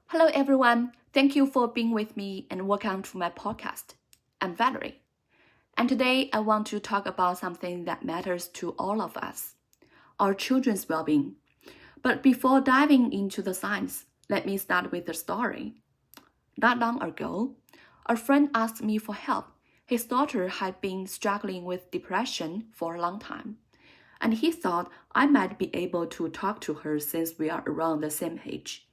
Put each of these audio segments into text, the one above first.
Hello, everyone. Thank you for being with me and welcome to my podcast. I'm Valerie, and today I want to talk about something that matters to all of us, our children's well being. But before diving into the science, let me start with a story. Not long ago, a friend asked me for help. His daughter had been struggling with depression for a long time, and he thought I might be able to talk to her since we are around the same age.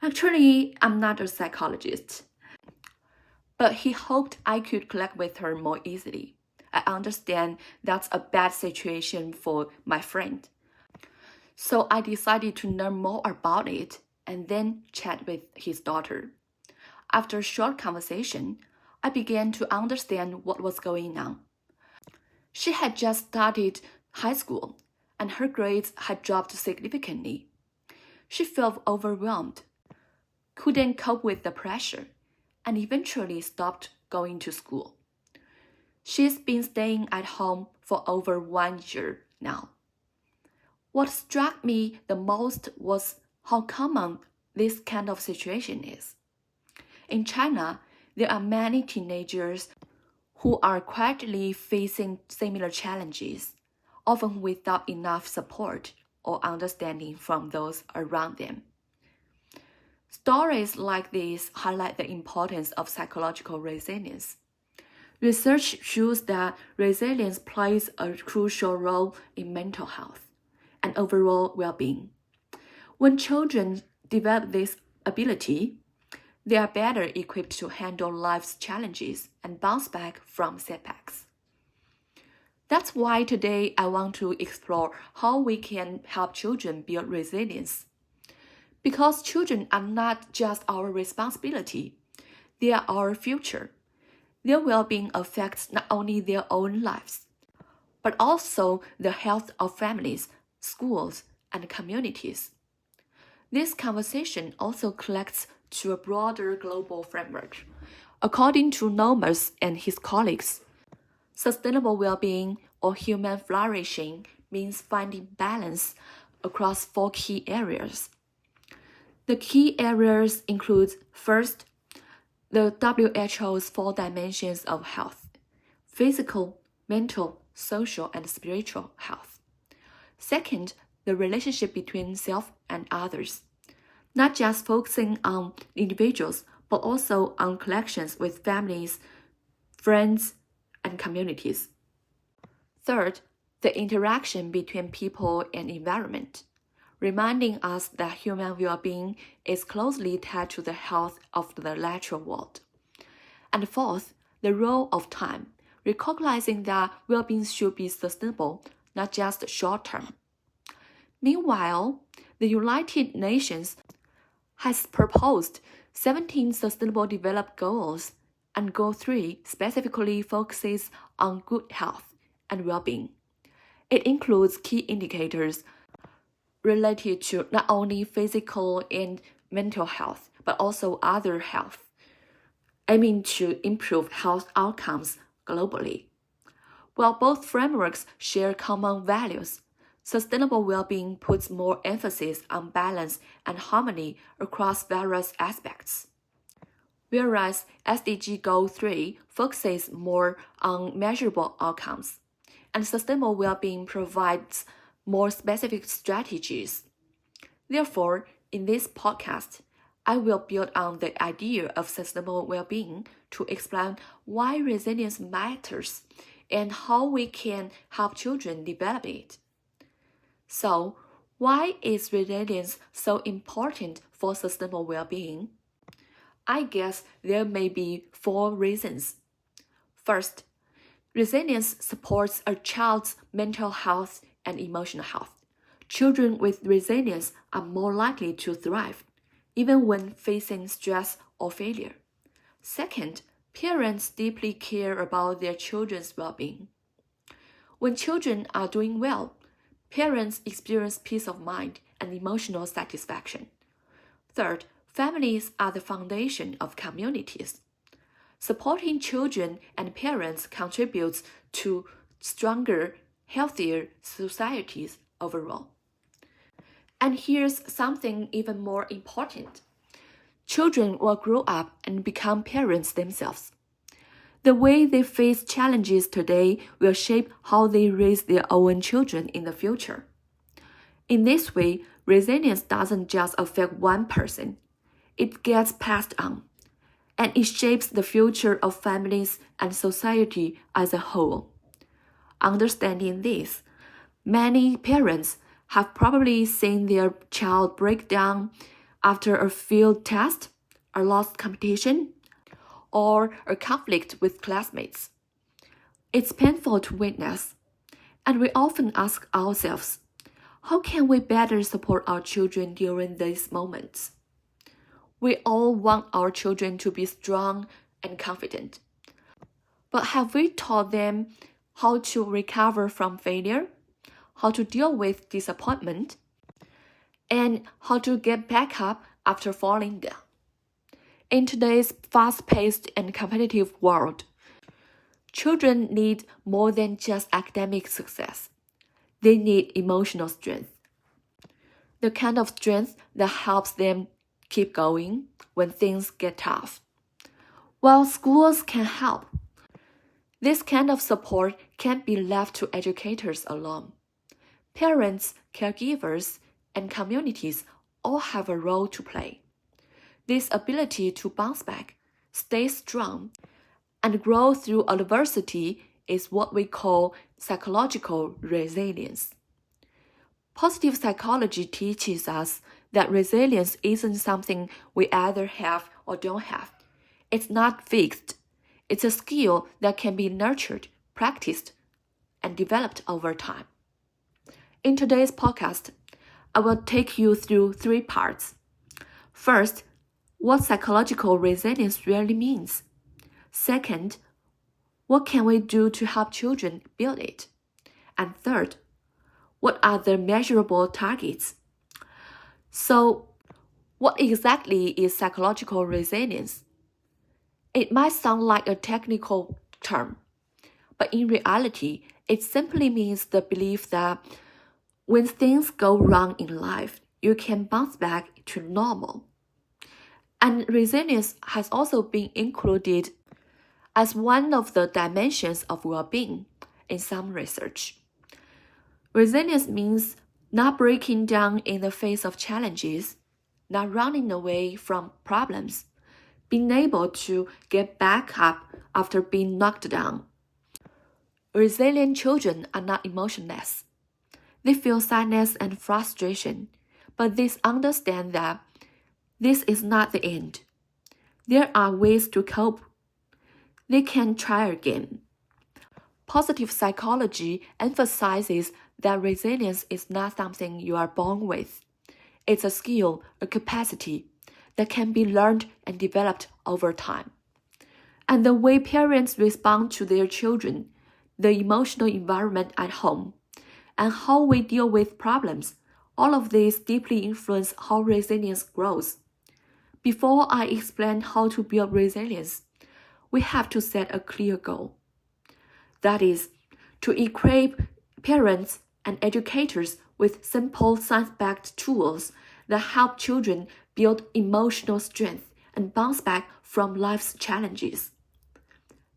Actually, I'm not a psychologist, but he hoped I could connect with her more easily. I understand that's a bad situation for my friend. So I decided to learn more about it and then chat with his daughter. After a short conversation, I began to understand what was going on. She had just started high school and her grades had dropped significantly. She felt overwhelmed, couldn't cope with the pressure, and eventually stopped going to school. She's been staying at home for over 1 year now. What struck me the most was how common this kind of situation is. In China, there are many teenagers who are quietly facing similar challenges, often without enough support or understanding from those around them. Stories like this highlight the importance of psychological resilience. Research shows that resilience plays a crucial role in mental health and overall well being. When children develop this ability, they are better equipped to handle life's challenges and bounce back from setbacks. That's why today I want to explore how we can help children build resilience. Because children are not just our responsibility, they are our future. Their well being affects not only their own lives, but also the health of families, schools, and communities. This conversation also connects to a broader global framework. According to Nomas and his colleagues, sustainable well being or human flourishing means finding balance across four key areas. The key areas include first, the WHO's four dimensions of health: physical, mental, social, and spiritual health. Second, the relationship between self and others, not just focusing on individuals, but also on connections with families, friends, and communities. Third, the interaction between people and environment, reminding us that human well-being is closely tied to the health of the natural world. And fourth, the role of time, recognizing that well-being should be sustainable, not just short-term. Meanwhile, the United Nations has proposed 17 Sustainable Development Goals, and Goal 3 specifically focuses on good health and well-being. It includes key indicators related to not only physical and mental health, but also other health, aiming to improve health outcomes globally. While both frameworks share common values, sustainable well-being puts more emphasis on balance and harmony across various aspects, whereas SDG Goal 3 focuses more on measurable outcomes, and sustainable well-being provides more specific strategies. Therefore, in this podcast, I will build on the idea of sustainable well-being to explain why resilience matters and how we can help children develop it. So, why is resilience so important for sustainable well-being? I guess there may be four reasons. First, resilience supports a child's mental health and emotional health. Children with resilience are more likely to thrive, even when facing stress or failure. Second, parents deeply care about their children's well-being. When children are doing well, parents experience peace of mind and emotional satisfaction. Third, families are the foundation of communities. Supporting children and parents contributes to stronger, healthier societies overall. And here's something even more important. Children will grow up and become parents themselves. The way they face challenges today will shape how they raise their own children in the future. In this way, resilience doesn't just affect one person, it gets passed on, and it shapes the future of families and society as a whole. Understanding this, many parents have probably seen their child break down after a failed test, a lost competition, or a conflict with classmates. It's painful to witness, and we often ask ourselves, how can we better support our children during these moments? We all want our children to be strong and confident. But have we taught them how to recover from failure, how to deal with disappointment, and how to get back up after falling down? In today's fast-paced and competitive world, children need more than just academic success. They need emotional strength. The kind of strength that helps them keep going when things get tough. While schools can help, this kind of support can't be left to educators alone. Parents, caregivers, and communities all have a role to play. This ability to bounce back, stay strong, and grow through adversity is what we call psychological resilience. Positive psychology teaches us that resilience isn't something we either have or don't have. It's not fixed. It's a skill that can be nurtured, practiced, and developed over time. In today's podcast, I will take you through 3 parts. First, what psychological resilience really means. Second, what can we do to help children build it? And third, what are the measurable targets? So, what exactly is psychological resilience? It might sound like a technical term, but in reality, it simply means the belief that when things go wrong in life, you can bounce back to normal. And resilience has also been included as one of the dimensions of well-being in some research. Resilience means not breaking down in the face of challenges, not running away from problems, being able to get back up after being knocked down. Resilient children are not emotionless. They feel sadness and frustration, but they understand that this is not the end. There are ways to cope. They can try again. Positive psychology emphasizes that resilience is not something you are born with. It's a skill, a capacity that can be learned and developed over time. And the way parents respond to their children, the emotional environment at home, and how we deal with problems, all of these deeply influence how resilience grows. Before I explain how to build resilience, we have to set a clear goal. That is, to equip parents and educators with simple science-backed tools that help children build emotional strength and bounce back from life's challenges.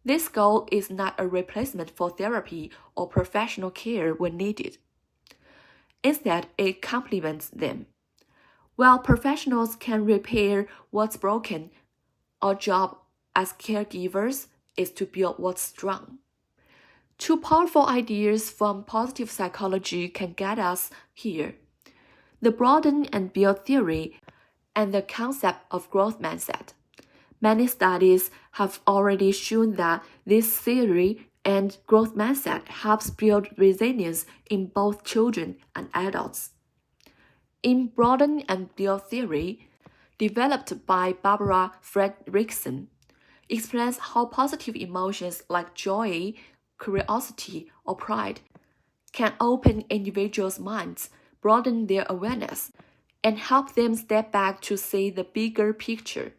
This goal is not a replacement for therapy or professional care when needed. Instead, it complements them. While professionals can repair what's broken, our job as caregivers is to build what's strong. 2 powerful ideas from positive psychology can get us here: the broaden and build theory and the concept of growth mindset. Many studies have already shown that this theory and growth mindset helps build resilience in both children and adults. In broaden and build theory, developed by Barbara Fredrickson, explains how positive emotions like joy, curiosity, or pride can open individuals' minds, broaden their awareness, and help them step back to see the bigger picture.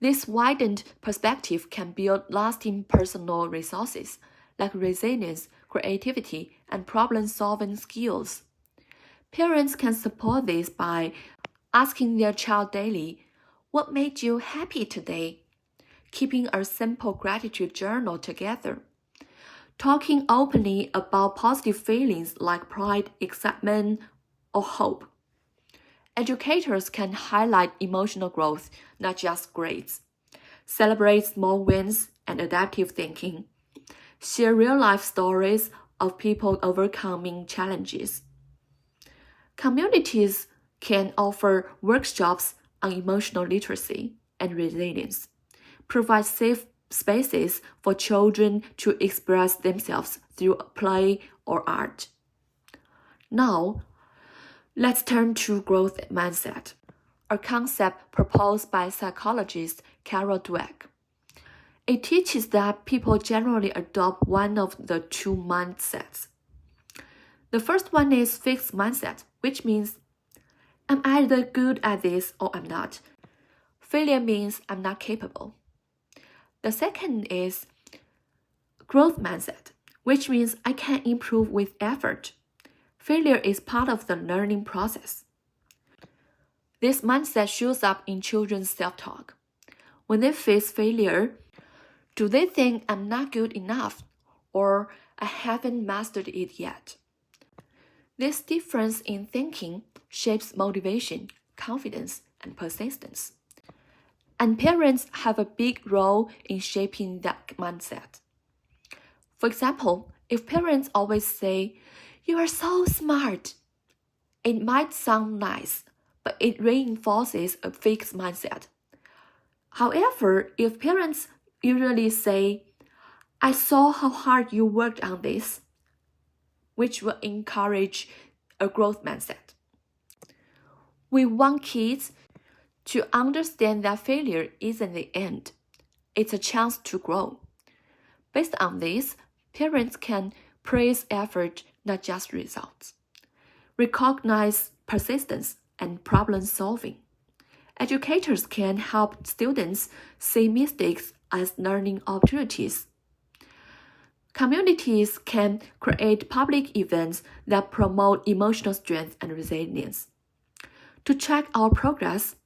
This widened perspective can build lasting personal resources like resilience, creativity, and problem-solving skills. Parents can support this by asking their child daily, What made you happy today? Keeping a simple gratitude journal together. Talking openly about positive feelings like pride, excitement, or hope. Educators can highlight emotional growth, not just grades. Celebrate small wins and adaptive thinking. Share real-life stories of people overcoming challenges. Communities can offer workshops on emotional literacy and resilience. Provide safe spaces for children to express themselves through play or art. Now, let's turn to growth mindset, a concept proposed by psychologist Carol Dweck. It teaches that people generally adopt one of the two mindsets. The first one is fixed mindset, which means I'm either good at this or I'm not. Failure means I'm not capable. The second is growth mindset, which means I can improve with effort. Failure is part of the learning process. This mindset shows up in children's self-talk. When they face failure, do they think I'm not good enough or I haven't mastered it yet? This difference in thinking shapes motivation, confidence, and persistence. And parents have a big role in shaping that mindset. For example, if parents always say, "You are so smart," it might sound nice, but it reinforces a fixed mindset. However, if parents usually say, "I saw how hard you worked on this," which will encourage a growth mindset. We want kids to understand that failure isn't the end. It's a chance to grow. Based on this, parents can praise effort, not just results. Recognize persistence and problem solving. Educators can help students see mistakes as learning opportunities. Communities can create public events that promote emotional strength and resilience. To track our progress,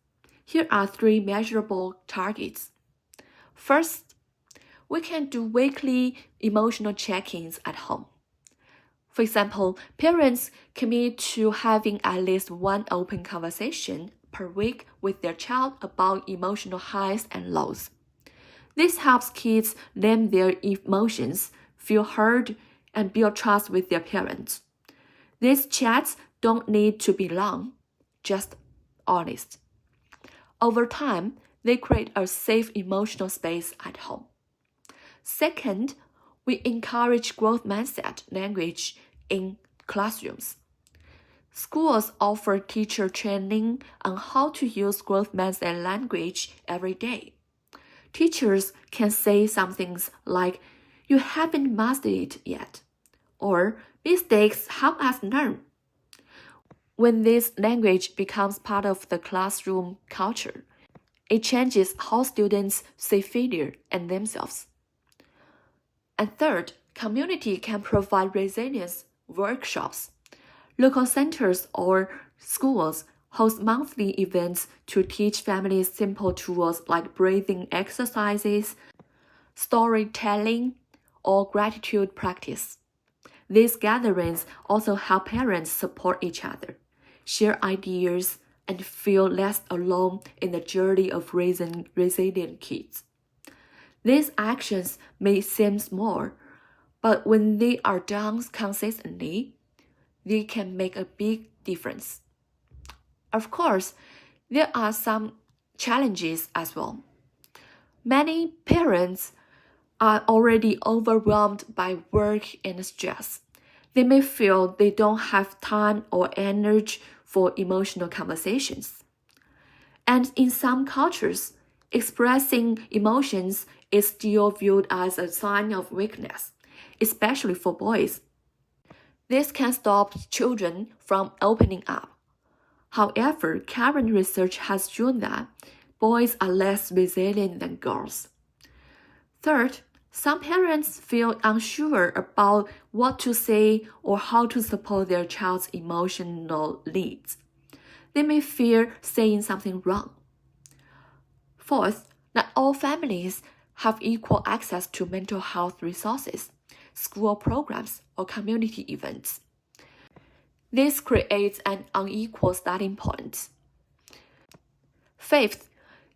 here are 3 measurable targets. First, we can do weekly emotional check-ins at home. For example, parents commit to having at least one open conversation per week with their child about emotional highs and lows. This helps kids name their emotions, feel heard, and build trust with their parents. These chats don't need to be long, just honest. Over time, they create a safe emotional space at home. Second, we encourage growth mindset language in classrooms. Schools offer teacher training on how to use growth mindset language every day. Teachers can say some things like, "You haven't mastered it yet," or "Mistakes help us learn." When this language becomes part of the classroom culture, it changes how students see failure and themselves. And third, community can provide resilience workshops. Local centers or schools host monthly events to teach families simple tools like breathing exercises, storytelling, or gratitude practice. These gatherings also help parents support each other, share ideas, and feel less alone in the journey of raising resilient kids. These actions may seem small, but when they are done consistently, they can make a big difference. Of course, there are some challenges as well. Many parents are already overwhelmed by work and stress. They may feel they don't have time or energy for emotional conversations. And in some cultures, expressing emotions is still viewed as a sign of weakness, especially for boys. This can stop children from opening up. However, current research has shown that boys are less resilient than girls. Third, some parents feel unsure about what to say or how to support their child's emotional needs. They may fear saying something wrong. Fourth, not all families have equal access to mental health resources, school programs, or community events. This creates an unequal starting point. Fifth,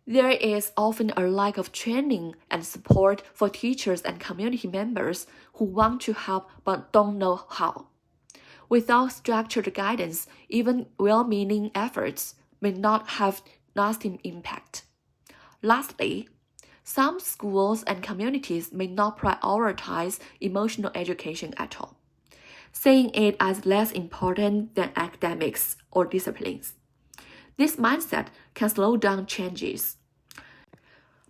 there is often a lack of training and support for teachers and community members who want to help but don't know how. Without structured guidance, even well-meaning efforts may not have lasting impact. Lastly, some schools and communities may not prioritize emotional education at all, seeing it as less important than academics or disciplines. This mindset can slow down changes.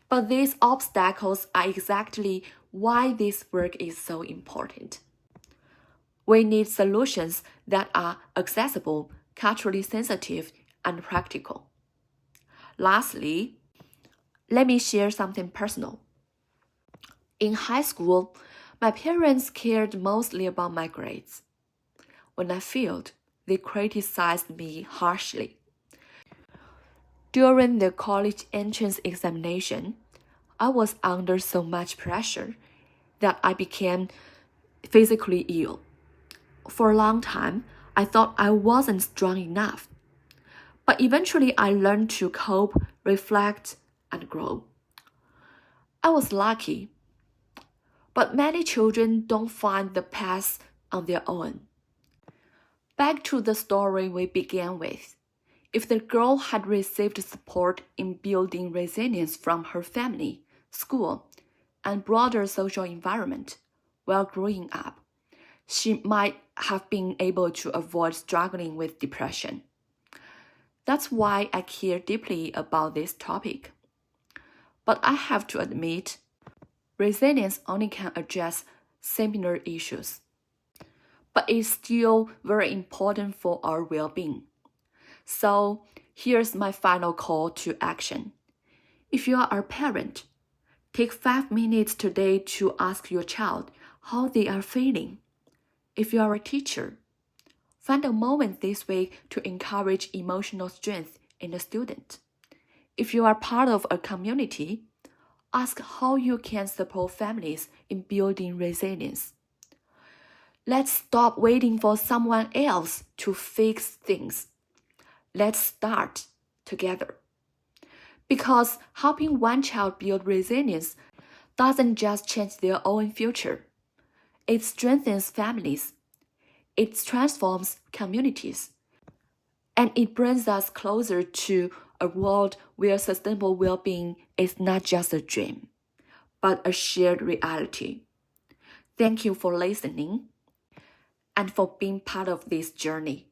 But these obstacles are exactly why this work is so important. We need solutions that are accessible, culturally sensitive, and practical. Lastly, let me share something personal. In high school, my parents cared mostly about my grades. When I failed, they criticized me harshly. During the college entrance examination, I was under so much pressure that I became physically ill. For a long time, I thought I wasn't strong enough. But eventually, I learned to cope, reflect, and grow. I was lucky, but many children don't find the path on their own. Back to the story we began with. If the girl had received support in building resilience from her family, school, and broader social environment while growing up, she might have been able to avoid struggling with depression. That's why I care deeply about this topic. But I have to admit, resilience only can address similar issues. But it's still very important for our well-being. So here's my final call to action. If you are a parent, take 5 minutes today to ask your child how they are feeling. If you are a teacher, find a moment this week to encourage emotional strength in a student. If you are part of a community, ask how you can support families in building resilience. Let's stop waiting for someone else to fix things. Let's start together. Because helping one child build resilience doesn't just change their own future. It strengthens families. It transforms communities. And it brings us closer to a world where sustainable well-being is not just a dream, but a shared reality. Thank you for listening and for being part of this journey.